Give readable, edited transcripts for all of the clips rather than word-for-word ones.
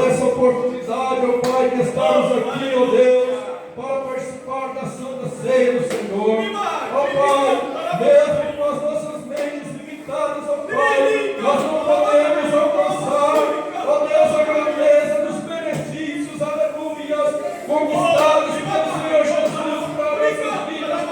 essa oportunidade, ó Pai, de estarmos aqui, ó Deus, para participar da Santa Ceia do Senhor. Ó Pai, mesmo com as nossas mentes limitadas, ó Pai, nós não podemos alcançar, ó Deus, a grandeza dos benefícios, aleluias, conquistados pelo Senhor Jesus para nossas vidas,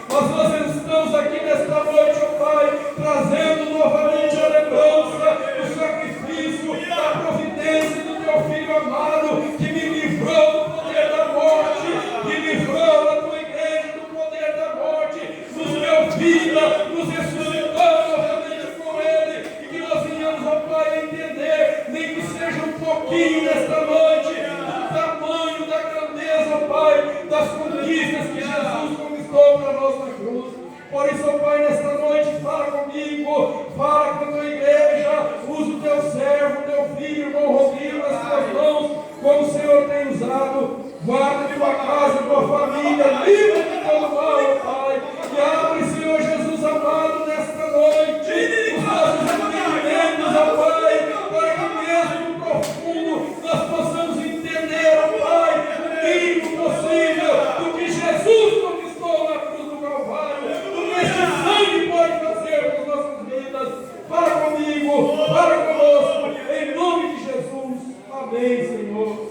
mas nós estamos aqui nesta noite, ó Pai, trazendo novamente a lembrança do sacrifício, da providência do teu Filho amado, que me livrou do poder da morte, que livrou a tua igreja do poder da morte, nos deu vida, nos ressuscitou novamente com Ele, e que nós venhamos, ó Pai, entender, nem que seja um pouquinho nesta noite, do tamanho da grandeza, ó Pai, das conquistas que Jesus conquistou para nós na cruz. Por isso, ó Pai, nesta noite, fala comigo, fala com a tua igreja, usa o teu servo, o teu filho, o irmão Rodrigo, nas tuas mãos, como o Senhor tem usado. Guarda tua casa, tua família, livra de todo mal, ó Pai, e abre, Senhor Jesus amado, nesta noite, os nossos entendimentos, ó Pai, para que mesmo no profundo nós possamos entender, ó Pai, o mínimo possível do que Jesus conquistou na cruz do Calvário, do que este sangue pode fazer nas nossas vidas. Fala comigo, fala conosco, em nome de Jesus. Amém, Senhor.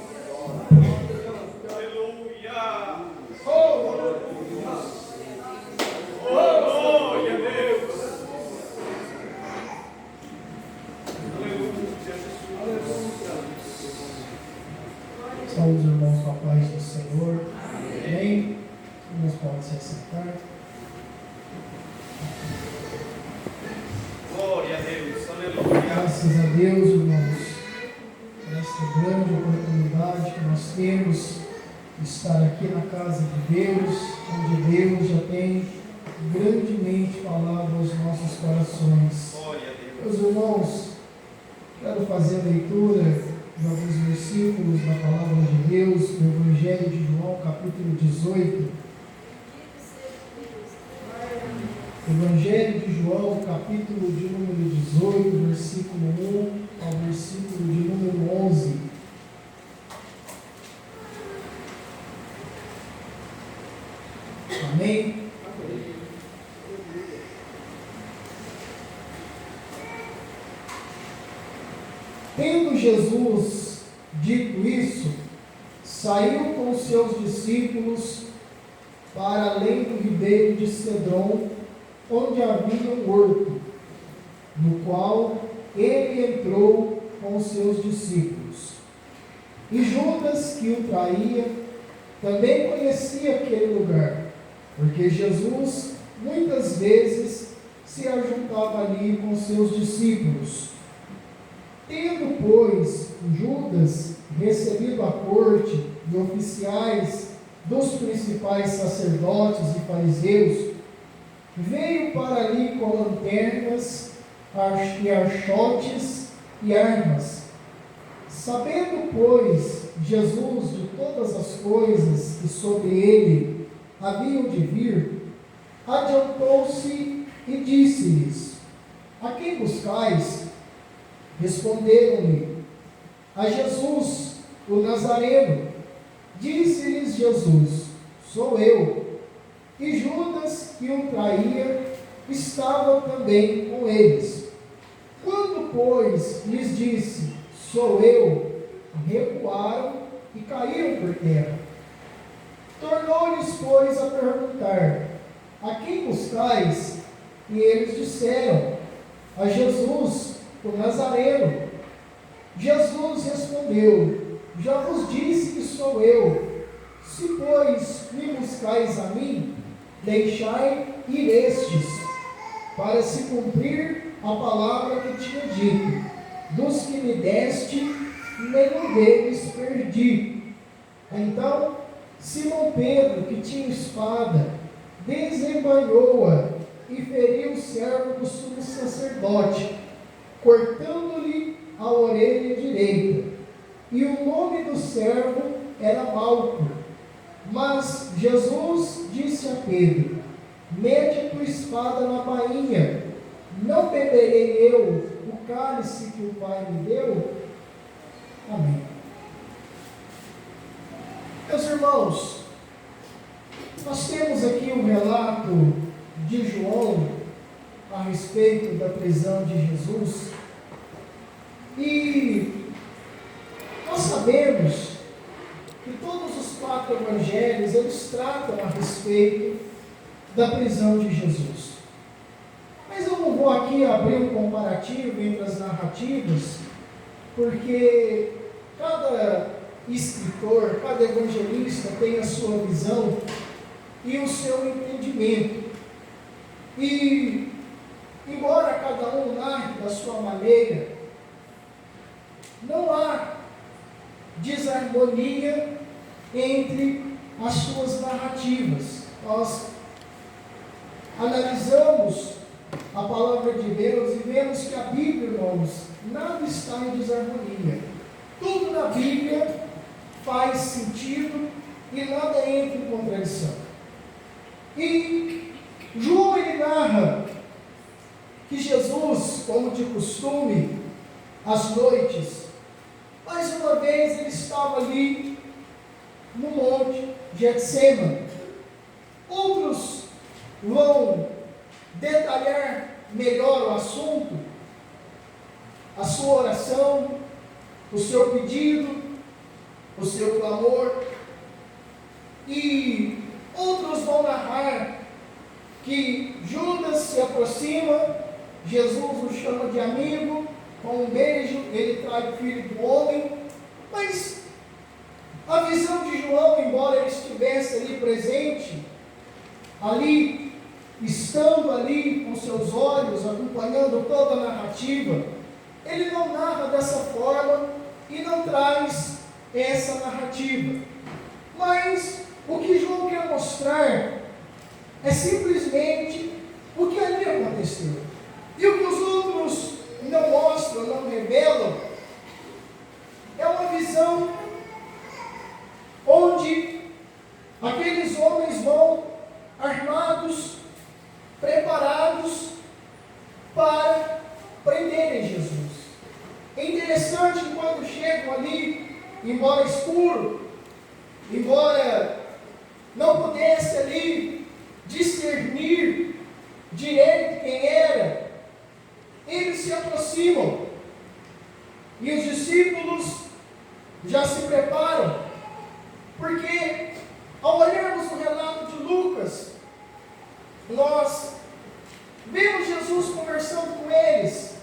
Saúde, irmãos, com a paz do Senhor. Amém. Irmãos, podem se sentar. Glória a Deus, aleluia. Graças a Deus, irmãos, por esta grande oportunidade que nós temos de estar aqui na casa de Deus, onde Deus já tem grandemente falado aos nossos corações. Glória a Deus. Meus irmãos, quero fazer a leitura de alguns versículos da palavra de Deus, do Evangelho de João, capítulo 18. Evangelho de João, capítulo de número 18, versículo 1 ao versículo de número 11. Amém? Tendo Jesus dito isso, saiu com os seus discípulos para além do ribeiro de Cedron, onde havia um horto, no qual ele entrou com os seus discípulos. E Judas, que o traía, também conhecia aquele lugar, porque Jesus muitas vezes se ajuntava ali com seus discípulos. Tendo, pois, Judas recebido a corte e oficiais dos principais sacerdotes e fariseus, veio para ali com lanternas e archotes e armas. Sabendo, pois, Jesus de todas as coisas que sobre ele haviam de vir, adiantou-se e disse-lhes: A quem buscais? Responderam-lhe: A Jesus, o Nazareno. Disse-lhes Jesus: Sou eu. E Judas, que o traía, estava também com eles. Quando, pois, lhes disse: Sou eu, recuaram e caíram por terra. Tornou-lhes, pois, a perguntar: A quem buscais? E eles disseram: A Jesus, o Nazareno. Jesus respondeu: Já vos disse que sou eu. Se, pois, me buscais a mim, deixai ir estes, para se cumprir a palavra que tinha dito: Dos que me deste, nenhum deles perdi. Então, Simão Pedro, que tinha espada, desembainhou-a e feriu o servo do sumo sacerdote, cortando-lhe a orelha direita. E o nome do servo era Malco. Mas Jesus disse a Pedro: Mete a tua espada na bainha. Não beberei eu o cálice que o Pai me deu? Amém. Meus irmãos, nós temos aqui um relato de João a respeito da prisão de Jesus, e nós sabemos que todos os 4 evangelhos, eles tratam a respeito da prisão de Jesus. Mas eu não vou aqui abrir um comparativo entre as narrativas, porque cada escritor, cada evangelista tem a sua visão e o seu entendimento. E, embora cada um narre da sua maneira, não há desarmonia entre as suas narrativas. Nós analisamos a palavra de Deus e vemos que a Bíblia, irmãos, nada está em desarmonia. Tudo na Bíblia faz sentido e nada entra em contradição. E João, ele narra que Jesus, como de costume, às noites, mais uma vez ele estava ali no monte Getsêmani. Outros vão detalhar melhor o assunto, a sua oração, o seu pedido, o seu clamor, e outros vão narrar que Judas se aproxima, Jesus o chama de amigo, com um beijo ele trai o filho do homem. Mas a visão de João, embora ele estivesse ali presente, ali, estando ali com seus olhos, acompanhando toda a narrativa, ele não narra dessa forma e não traz essa narrativa. Mas o que João quer mostrar é simplesmente o que ali aconteceu. E o que os outros não mostram, não revelam, é uma visão onde aqueles homens vão armados, preparados para prenderem Jesus. É interessante que quando chegam ali, embora escuro, embora não pudesse ali discernir direito quem era, eles se aproximam e os discípulos já se preparam, porque ao olharmos o relato de Lucas, nós vemos Jesus conversando com eles.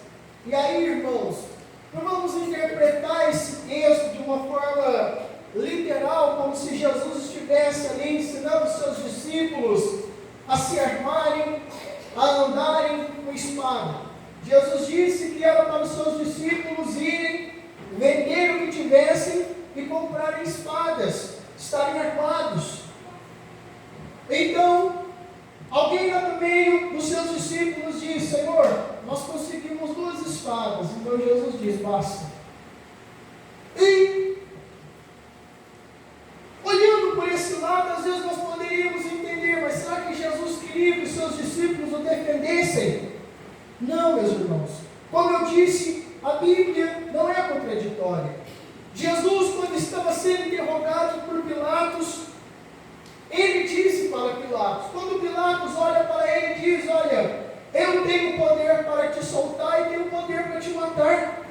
E aí, irmãos, não vamos interpretar esse texto de uma forma literal, como se Jesus estivesse ali ensinando os seus discípulos a se armarem, a andarem com espada. Jesus disse que era para os seus discípulos irem, vender o que tivessem e comprarem espadas, estarem armados. Então, alguém lá no meio dos seus discípulos diz: Senhor, nós conseguimos 2 espadas. Então Jesus diz: basta. E, olhando por esse lado, às vezes nós poderíamos entender, mas será que Jesus queria que os seus discípulos o defendessem? Não, meus irmãos. Como eu disse, a Bíblia não é contraditória. Jesus, quando estava sendo interrogado por Pilatos, ele disse para Pilatos, quando Pilatos olha para ele e diz: olha, eu tenho poder para te soltar e tenho poder para te matar.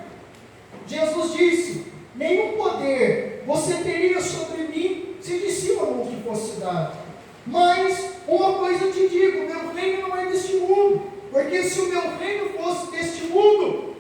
Jesus disse: nenhum poder você teria sobre mim se de cima não te fosse dado. Mas uma coisa eu te digo: meu reino não é deste mundo. Porque se o meu reino fosse deste mundo,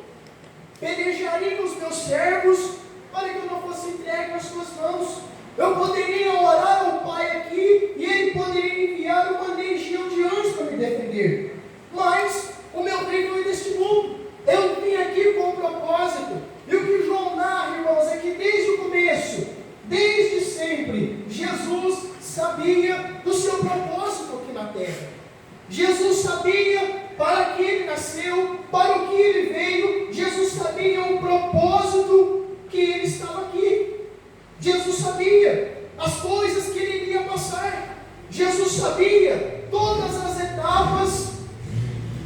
pelejariam os meus servos para que eu não fosse entregue nas suas mãos. Eu poderia orar ao Pai aqui e Ele poderia enviar uma legião de anjos para me defender. Mas o meu reino não é deste mundo. Eu vim aqui com um propósito. E o que João narra, irmãos, é que desde o começo, desde sempre, Jesus sabia do seu propósito aqui na terra. Jesus sabia para que ele nasceu, para o que ele veio. Jesus sabia o propósito que ele estava aqui. Jesus sabia as coisas que ele iria passar. Jesus sabia todas as etapas,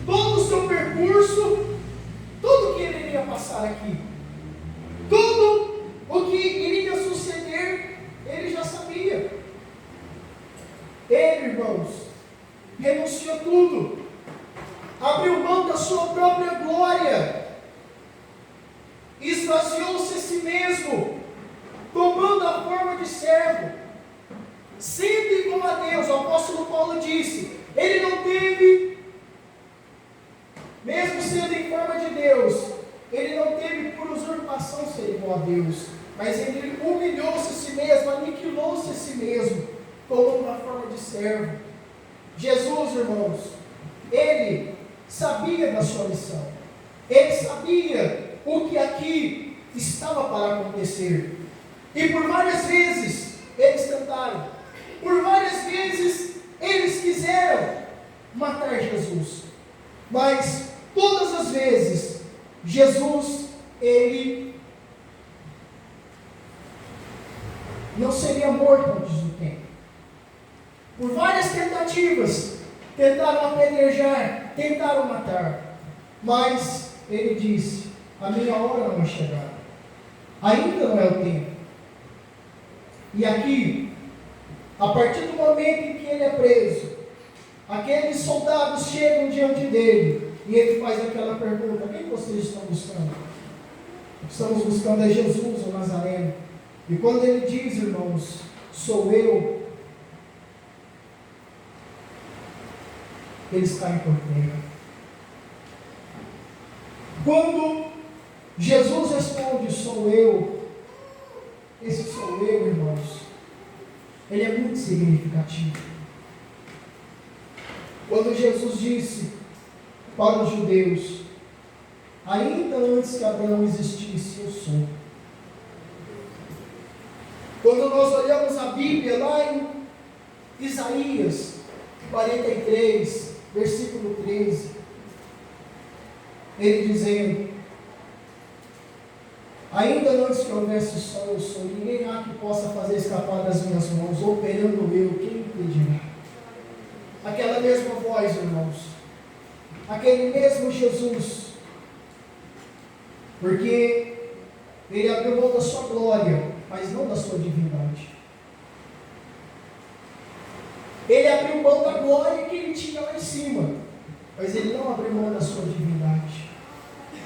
todo o seu percurso, tudo que ele iria passar aqui. Tudo o que iria suceder, ele já sabia. eu disse, ele não teve, mesmo sendo em forma de Deus, ele não teve por usurpação ser igual a Deus, mas ele humilhou-se a si mesmo, aniquilou-se a si mesmo, tomou uma forma de servo. Jesus, irmãos, ele sabia da sua missão, ele sabia o que aqui estava para acontecer, e por várias vezes eles tentaram, por várias vezes eles quiseram matar Jesus, mas todas as vezes Jesus, ele não seria morto antes do tempo. Por várias tentativas, tentaram apedrejar, tentaram matar, mas ele disse, a minha hora não é chegada, ainda não é o tempo. E aqui, a partir do momento em que ele é preso, aqueles soldados chegam diante dele, e ele faz aquela pergunta, quem vocês estão buscando? Estamos buscando a Jesus, o Nazareno. E quando ele diz, irmãos, sou eu, eles caem por terra. Quando Jesus responde, sou eu, esse sou eu, irmãos, ele é muito significativo. Quando Jesus disse para os judeus, ainda antes que Abraão existisse, eu sou. Quando nós olhamos a Bíblia lá em Isaías 43, versículo 13, ele dizendo, ainda antes que houvesse sol, eu sou, ninguém há que possa fazer escapar das minhas mãos, operando eu, quem impedirá? Aquela mesma voz, irmãos, aquele mesmo Jesus, porque ele abriu mão da sua glória, mas não da sua divindade. Ele abriu mão da glória que ele tinha lá em cima, mas ele não abriu mão da sua divindade.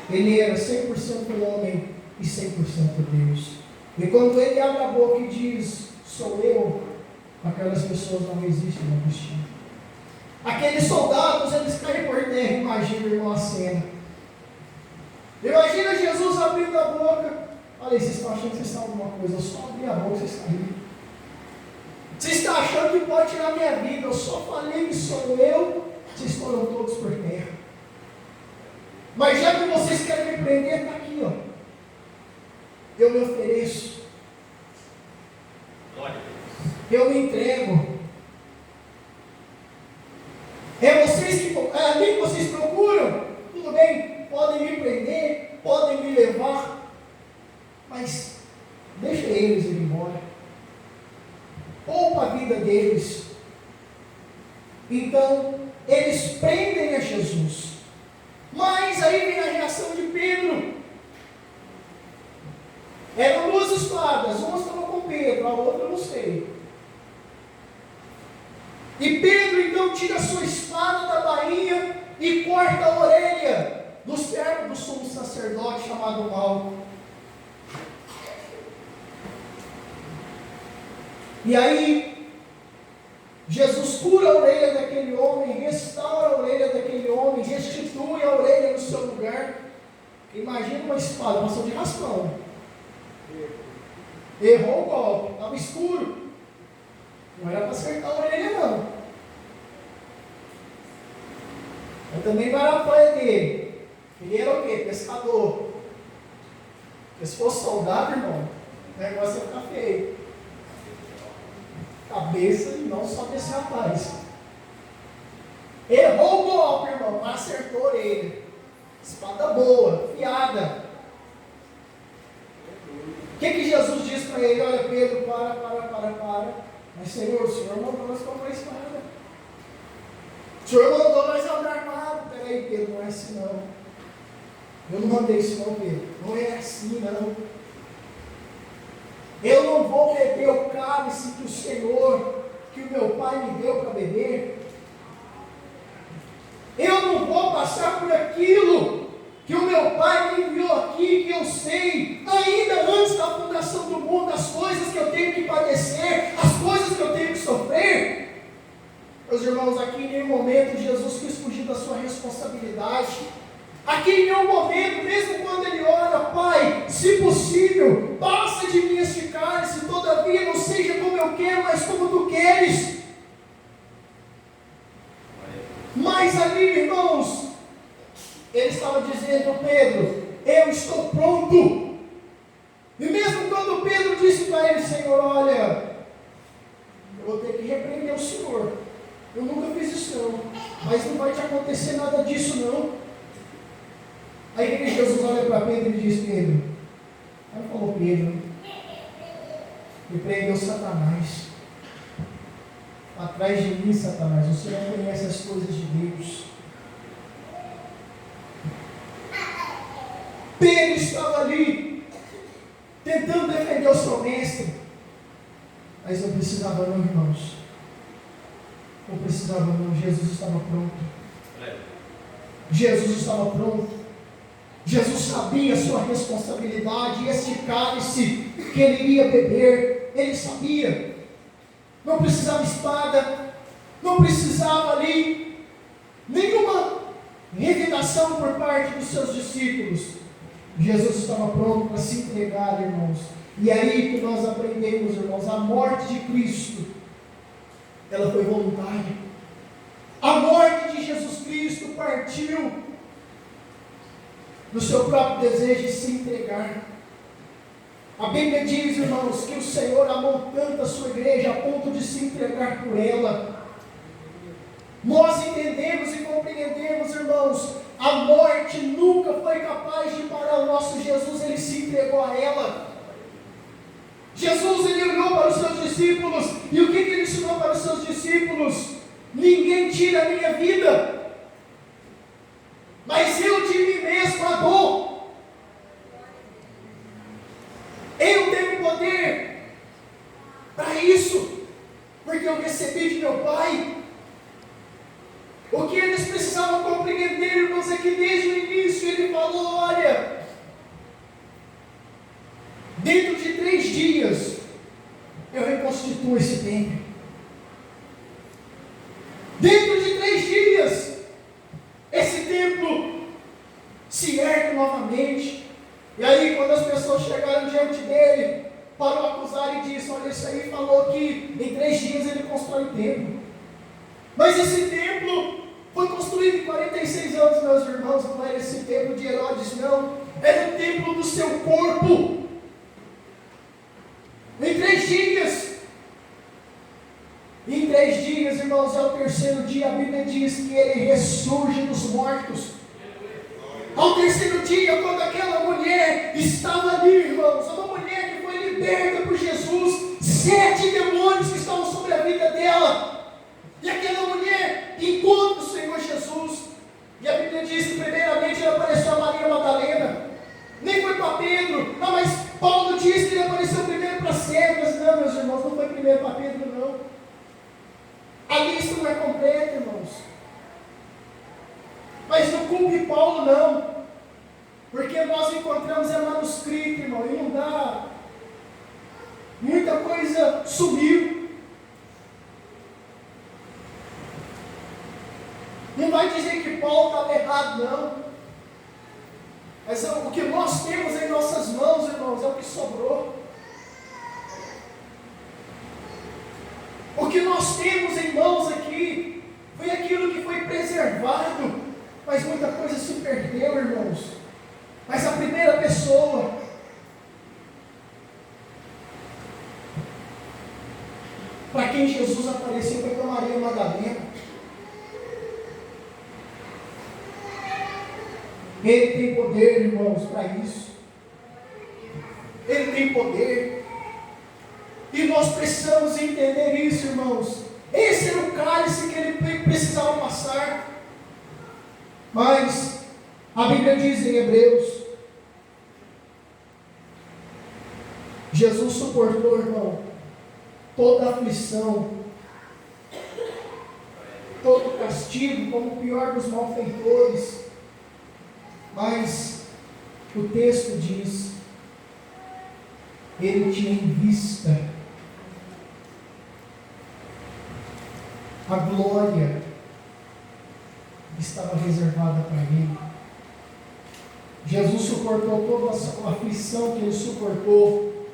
Ele era 100% homem e 100% Deus. E quando ele abre a boca e diz, sou eu, aquelas pessoas não existem no destino. Aqueles soldados, eles caem por terra, imagina, irmão, a cena. Imagina Jesus abrindo a boca. Olha aí, vocês estão achando que vocês estão alguma coisa, eu só abri a boca, vocês caíram. Vocês estão achando que pode tirar minha vida, eu só falei que sou eu, vocês foram todos por terra. Mas já que vocês querem me prender, está aqui, ó. Eu me ofereço. Eu me entrego. É vocês que, a mim que vocês procuram. Tudo bem, podem me prender, podem me levar, mas deixa eles ir embora. Poupa a vida deles. Então, eles prendem a Jesus. Mas aí vem a reação de Pedro. Eram duas espadas, uma estava com Pedro, a outra eu não sei. E Pedro então tira a sua espada da bainha e corta a orelha do servo do sumo sacerdote chamado Malco. E aí, Jesus cura a orelha daquele homem, restaura a orelha daquele homem, restitui a orelha no seu lugar. Imagina uma espada, passou de raspão. Errou o golpe, estava escuro. Não era para acertar a orelha, não. Mas também não era a praia dele. Ele era o quê? Pescador. Porque se fosse soldado, irmão, o negócio ia ficar feio. Cabeça e não só desse rapaz. Errou o golpe, irmão, mas acertou a orelha. Espada boa, fiada. O que Jesus disse para ele? Olha, Pedro, para. Mas Senhor, o Senhor mandou nós comprar a espada. O Senhor mandou nós andar armado. Peraí, Pedro, não é assim não. Eu não mandei isso não, Pedro. Não é assim não. Eu não vou beber o cálice que o Senhor, que o meu Pai me deu para beber. Eu não vou passar por aquilo que o meu Pai me enviou aqui, que eu sei, ainda antes da fundação do mundo, as coisas que eu tenho que padecer, as coisas que eu tenho que sofrer. Meus irmãos, Aqui em nenhum momento, mesmo quando ele ora, Pai, se possível, passa de mim este cálice, todavia não seja como eu quero, mas como tu queres. Mas ali, irmãos, ele estava dizendo: Pedro, eu estou pronto. E mesmo quando Pedro disse para ele: Senhor, olha, eu vou ter que repreender o Senhor, eu nunca fiz isso não, mas não vai te acontecer nada disso não. Aí Jesus olha para Pedro e diz: Pedro, aí falou Pedro, repreendeu Satanás. Atrás de mim, Satanás, você não conhece as coisas de Deus. Pedro estava ali, tentando defender o seu mestre, mas não precisava não, irmãos. Não precisava não, Jesus estava pronto. Jesus estava pronto. Jesus sabia a sua responsabilidade, e esse cálice que ele iria beber, ele sabia. Não precisava espada, não precisava ali nenhuma revidação por parte dos seus discípulos. Jesus estava pronto para se entregar, irmãos. E aí que nós aprendemos, irmãos, a morte de Cristo, ela foi voluntária. A morte de Jesus Cristo partiu do seu próprio desejo de se entregar. A Bíblia diz, irmãos, que o Senhor amou tanto a sua igreja a ponto de se entregar por ela. Nós entendemos e compreendemos, irmãos, a morte nunca foi capaz de parar o nosso Jesus, ele se entregou a ela. Jesus, ele olhou para os seus discípulos, e o que ele ensinou para os seus discípulos? Ninguém tira a minha vida, mas eu de mim mesmo a dou. Eu tenho poder para isso, porque eu recebi de meu Pai. O que eles precisavam compreender, irmãos, é que desde o início ele falou: olha, dentro de 3 dias eu reconstituo esse templo. Dentro de 3 dias esse templo se ergue novamente. E aí, quando as pessoas chegaram diante dele para o acusar, ele disse: olha, isso aí falou que em 3 dias ele constrói o templo. Mas esse templo foi construído em 46 anos, meus irmãos. Não era esse templo de Herodes, não. Era o templo do seu corpo. Em 3 dias. Em 3 dias, irmãos, ao 3º dia, a Bíblia diz que ele ressurge dos mortos. Ao 3º dia, quando aquela mulher estava ali, irmãos, uma mulher que foi liberta por Jesus, 7 demônios que estavam sobre a vida dela, e aquela mulher encontra o Senhor Jesus, e a Bíblia diz que primeiramente ele apareceu a Maria Madalena, nem foi para Pedro. Não, mas Paulo diz que ele apareceu primeiro para Cefas. Não, meus irmãos, não foi primeiro para Pedro, não. A lista não é completa, irmãos. Mas não culpe Paulo, não, porque nós encontramos manuscrito, irmão, e não dá. Muita coisa sumiu. Não vai dizer que Paulo estava errado, não. Mas o que nós temos em nossas mãos, irmãos, é o que sobrou. O que nós temos em mãos aqui foi aquilo que foi preservado. Mas muita coisa se perdeu, irmãos. Mas a primeira pessoa para quem Jesus apareceu foi para Maria Madalena. Ele tem poder, irmãos, para isso. Ele tem poder. E nós precisamos entender isso, irmãos. Esse era o cálice que ele precisava passar. Mas a Bíblia diz em Hebreus, Jesus suportou, irmão, toda aflição, todo castigo, como o pior dos malfeitores. Mas o texto diz, ele tinha em vista a glória que estava reservada para ele. suportou toda a aflição que ele suportou,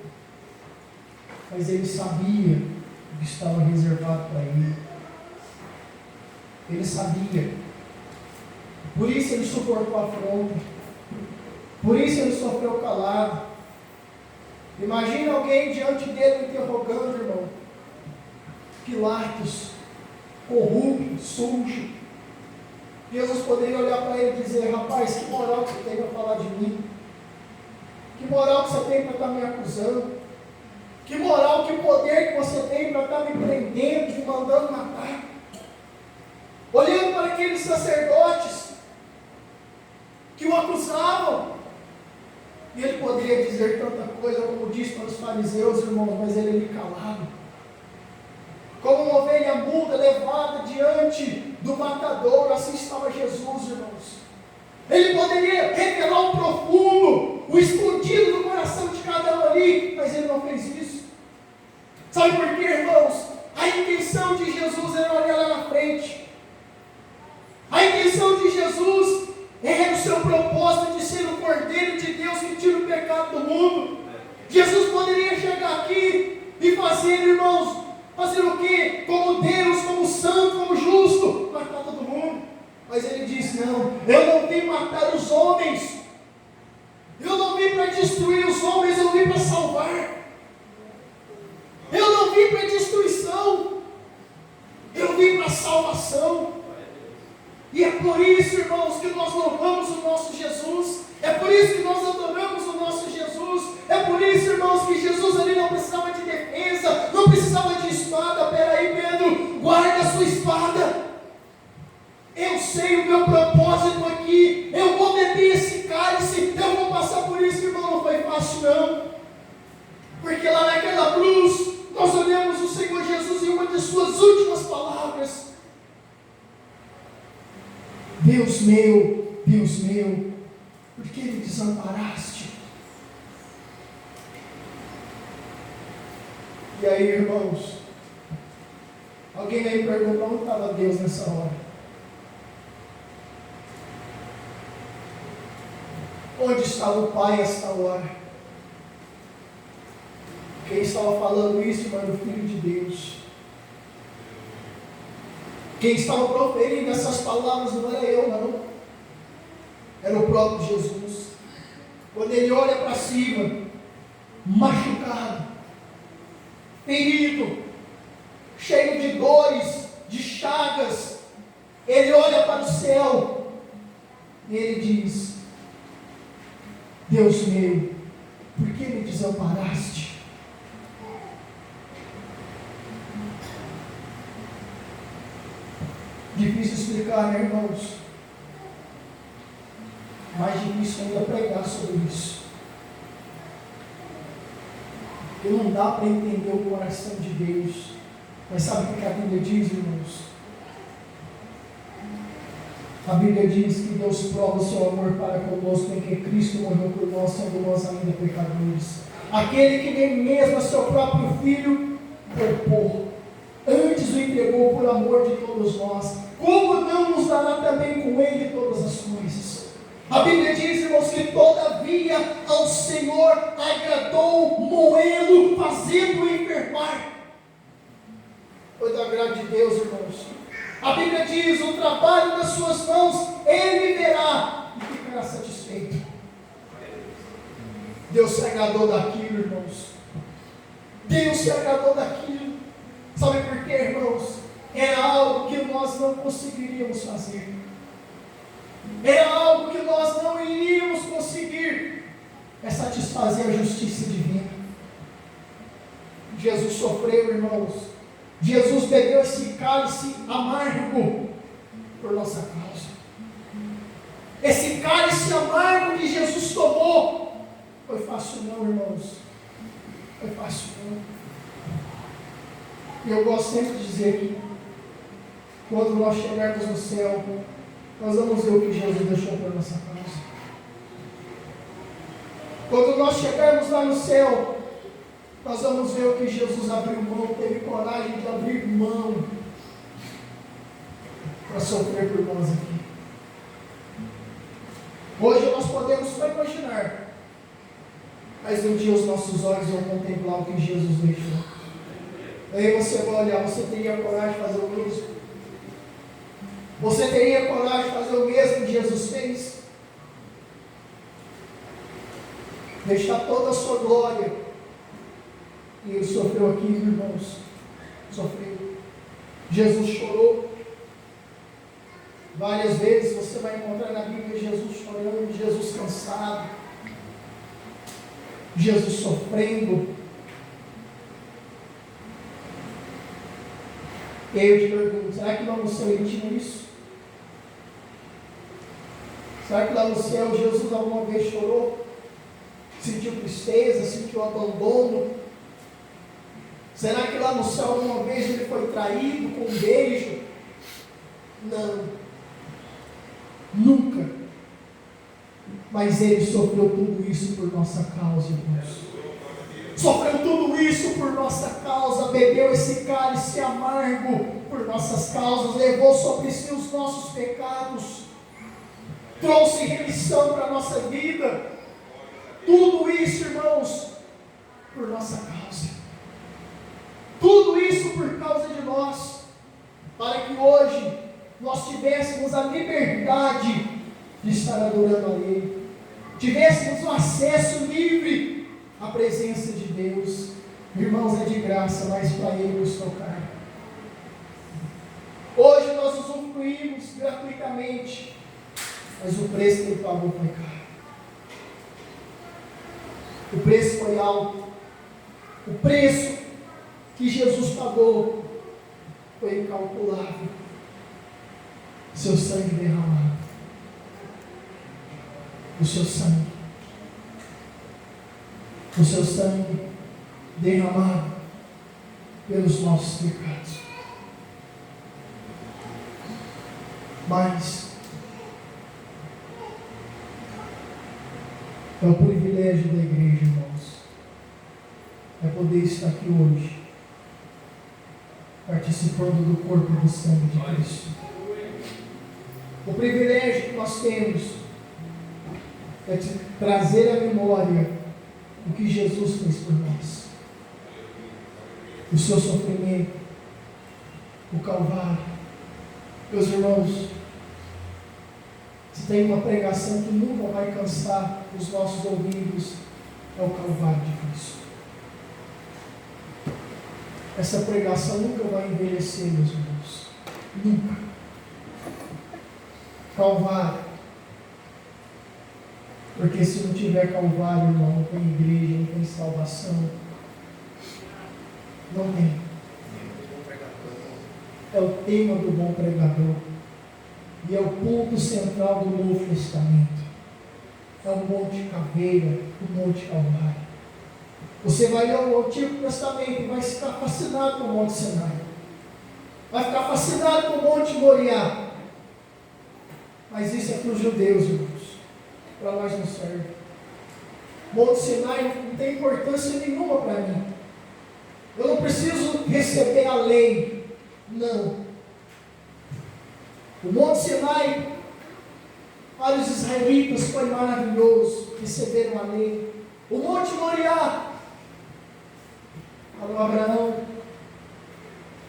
mas ele sabia o que estava reservado para ele. Ele sabia. Por isso ele suportou a afronta. Por isso ele sofreu calado. Imagina alguém diante dele interrogando, irmão. Pilatos, corrupto, sujo. Jesus poderia olhar para ele e dizer: rapaz, que moral que você tem para falar de mim? Que moral que você tem para estar me acusando? Que moral, que poder que você tem para estar me prendendo, me mandando matar? Olhando para aqueles sacerdotes que o acusavam, e ele poderia dizer tanta coisa, como disse para os fariseus, irmãos, mas ele ali calado, como uma ovelha muda levada diante do matador. Assim estava Jesus, irmãos. Ele poderia revelar o profundo, o escondido do coração de cada um ali, mas ele não fez isso. Sabe por quê, irmãos? A intenção de Jesus era olhar lá na frente. A intenção de Jesus era o seu propósito de ser o Cordeiro de Deus que tira o pecado do mundo. Jesus poderia chegar aqui e fazer, irmãos, fazer o quê? Como Deus, como santo, como justo, matar todo mundo. Mas ele disse: não, eu não vim matar os homens, eu não vim para destruir os homens, eu vim para salvar. Eu não vim para destruição, eu vim para salvação. E é por isso, irmãos, que nós louvamos o nosso Jesus. É por isso que nós adoramos o nosso Jesus. É por isso, irmãos, que Jesus ali não precisava de defesa, não precisava de espada. Peraí, Pedro, guarda a sua espada. Eu sei o meu propósito aqui. Eu vou beber esse cálice, eu vou passar por isso, irmão. Não foi fácil, não. Porque lá naquela cruz, nós olhamos o Senhor Jesus em uma de suas últimas palavras: Deus meu, por que me desamparaste? E aí, irmãos, alguém aí perguntou: onde estava Deus nessa hora? Onde estava o Pai esta hora? Quem estava falando isso, irmão, era o Filho de Deus. Quem estava proferindo essas palavras não era eu, não. Era o próprio Jesus. Quando ele olha para cima, machucado, ferido, cheio de dores, de chagas, ele olha para o céu e ele diz: Deus meu, por que me desamparaste? Difícil explicar, né, irmãos? Mais difícil ainda pregar sobre isso. Porque não dá para entender o coração de Deus. Mas sabe o que a Bíblia diz, irmãos? A Bíblia diz que Deus prova o seu amor para conosco em que Cristo morreu por nós, sendo nós ainda pecadores. Aquele que nem mesmo a seu próprio Filho poupou, antes o entregou por amor de todos nós, como não nos dará também com Ele todas as coisas? A Bíblia diz, irmãos, que todavia ao Senhor agradou moê-lo, fazendo-o enfermar. Foi da graça de Deus, irmãos. A Bíblia diz: o trabalho das suas mãos Ele verá e ficará satisfeito. Deus se agradou daquilo, irmãos. Deus se agradou daquilo. Sabe por quê, irmãos? Era algo que nós não conseguiríamos fazer. Era algo que nós não iríamos conseguir. É satisfazer a justiça divina. Jesus sofreu, irmãos. Jesus bebeu esse cálice amargo por nossa causa. Esse cálice amargo que Jesus tomou, foi fácil não, irmãos. Foi fácil não. E eu gosto sempre de dizer que quando nós chegarmos no céu, nós vamos ver o que Jesus deixou por nossa causa. Quando nós chegarmos lá no céu, nós vamos ver o que Jesus abriu mão, teve coragem de abrir mão para sofrer por nós aqui. Hoje nós podemos só imaginar, mas um dia os nossos olhos vão contemplar o que Jesus deixou. Aí você vai olhar, você teria coragem de fazer o mesmo? Você teria coragem de fazer o mesmo que Jesus fez? Deixar toda a sua glória. E ele sofreu aqui, irmãos. Sofreu. Jesus chorou. Várias vezes você vai encontrar na Bíblia Jesus chorando, Jesus cansado, Jesus sofrendo. E aí eu te pergunto, será que lá no céu ele tinha isso? Será que lá no céu Jesus alguma vez chorou? Sentiu tristeza, sentiu abandono? Será que lá no céu alguma vez ele foi traído com um beijo? Não. Nunca. Mas ele sofreu tudo isso por nossa causa, irmãos. Sofreu tudo isso por nossa causa, bebeu esse cálice amargo por nossas causas, levou sobre si os nossos pecados, trouxe remissão para a nossa vida. Tudo isso, irmãos, por nossa causa. Tudo isso por causa de nós, para que hoje nós tivéssemos a liberdade de estar adorando a Ele, tivéssemos o acesso livre à presença de Deus. Irmãos, é de graça, mas para Ele nos tocar. Hoje nós usufruímos gratuitamente, mas o preço que Ele pagou foi caro. O preço foi alto. O preço que Jesus pagou foi incalculável. Seu sangue derramado. O seu sangue. O seu sangue derramado pelos nossos pecados. Mas é o privilégio da igreja, irmãos, é poder estar aqui hoje, participando do corpo e do sangue de Cristo. O privilégio que nós temos é de trazer à memória o que Jesus fez por nós. O seu sofrimento, o Calvário. Meus irmãos, se tem uma pregação que nunca vai cansar os nossos ouvidos, é o Calvário de Cristo. Essa pregação nunca vai envelhecer, meus irmãos. Nunca. Calvário. Porque se não tiver Calvário, irmão, não tem igreja, não tem salvação. Não tem. É o tema do bom pregador. E é o ponto central do Novo Testamento. É o Monte Caveira, o Monte Calvário. Você vai ler o Antigo Testamento e vai ficar fascinado com o Monte Sinai. Vai ficar fascinado com o Monte Moriá. Mas isso é para os judeus, irmãos. Para nós não serve. Monte Sinai não tem importância nenhuma para mim. Eu não preciso receber a lei. Não. O Monte Sinai, para os israelitas, foi maravilhoso. Receberam a lei. O Monte Moriá, para o Abraão,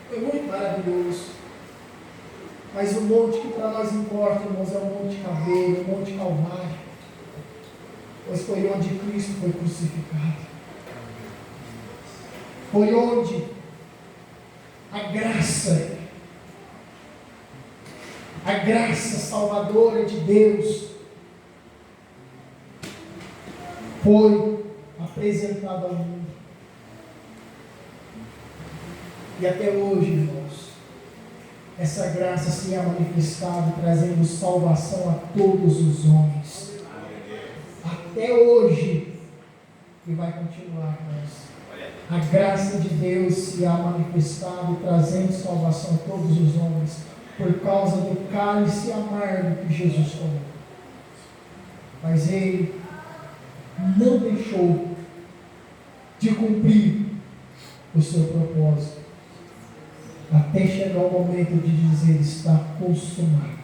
foi muito maravilhoso. Mas o monte que para nós importa, irmãos, é o Monte Caveira, o Monte Calvário. Pois foi onde Cristo foi crucificado. Foi onde a graça salvadora de Deus foi apresentada ao mundo. E até hoje, irmãos, essa graça se é manifestada, trazendo salvação a todos os homens. Até hoje, e vai continuar, irmãos. A graça de Deus se há manifestado, trazendo salvação a todos os homens, por causa do cálice amargo que Jesus tomou. Mas Ele não deixou de cumprir o seu propósito, até chegar o momento de dizer: está consumado.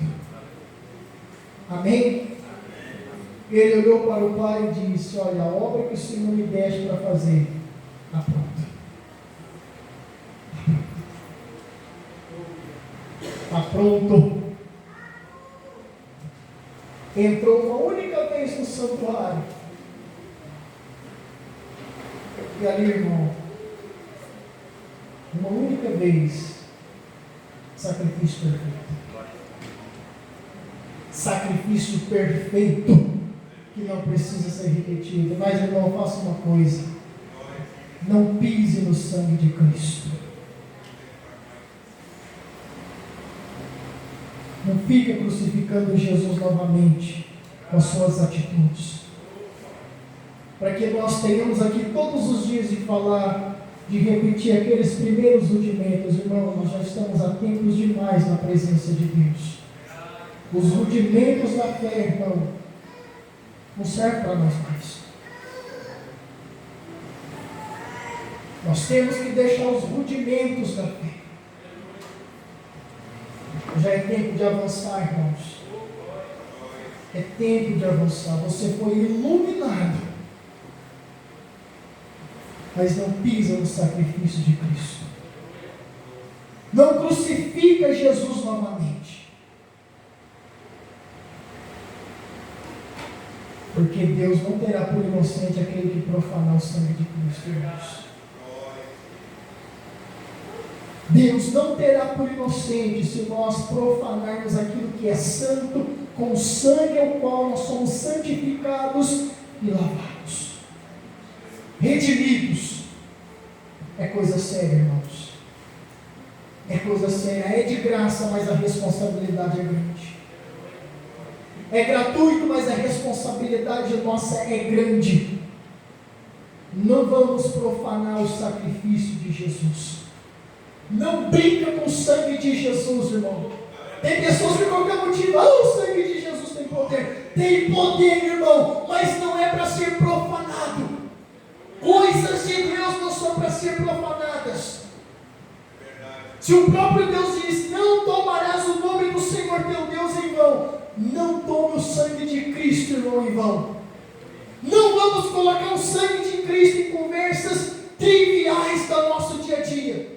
Amém? Ele olhou para o pai e disse: olha, a obra que o Senhor me deste para fazer está pronta. Está pronto. Entrou uma única vez no santuário. E ali, irmão, uma única vez, sacrifício perfeito. Sacrifício perfeito, que não precisa ser repetido. Mas, irmão, faça uma coisa: não pise no sangue de Cristo. Não fique crucificando Jesus novamente com as suas atitudes. Para que nós tenhamos aqui todos os dias de falar, de repetir aqueles primeiros rudimentos. Irmão, nós já estamos há tempos demais na presença de Deus. Os rudimentos da fé, irmão, não servem para nós mais. Nós temos que deixar os rudimentos da fé. Já é tempo de avançar, irmãos. É tempo de avançar. Você foi iluminado, mas não pisa no sacrifício de Cristo. Não crucifica Jesus novamente. Porque Deus não terá por inocente aquele que profanar o sangue de Cristo, irmãos. Deus não terá por inocente se nós profanarmos aquilo que é santo, com o sangue ao qual nós somos santificados e lavados, redimidos. É coisa séria, irmãos. É coisa séria. É de graça, mas a responsabilidade é grande. É gratuito, mas a responsabilidade nossa é grande. Não vamos profanar o sacrifício de Jesus. Não brinca com o sangue de Jesus, irmão. Tem pessoas que por qualquer motivo, o sangue de Jesus tem poder. Tem poder, irmão, mas não é para ser profanado. Coisas de Deus não são para ser profanadas. Se o próprio Deus diz: não tomarás o nome do Senhor teu Deus em vão, não tome o sangue de Cristo, irmão, em vão. Não vamos colocar o sangue de Cristo em conversas triviais do nosso dia a dia.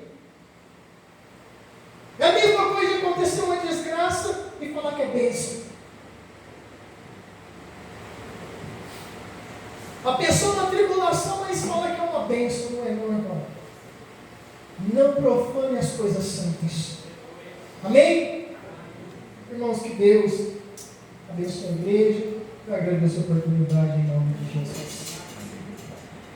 É a mesma coisa de acontecer uma desgraça e falar que é bênção. A pessoa na tribulação, mas fala que é uma bênção, não é, meu irmão? Não profane as coisas santas. Amém? Irmãos, que Deus abençoe a igreja. Eu agradeço a oportunidade em nome de Jesus.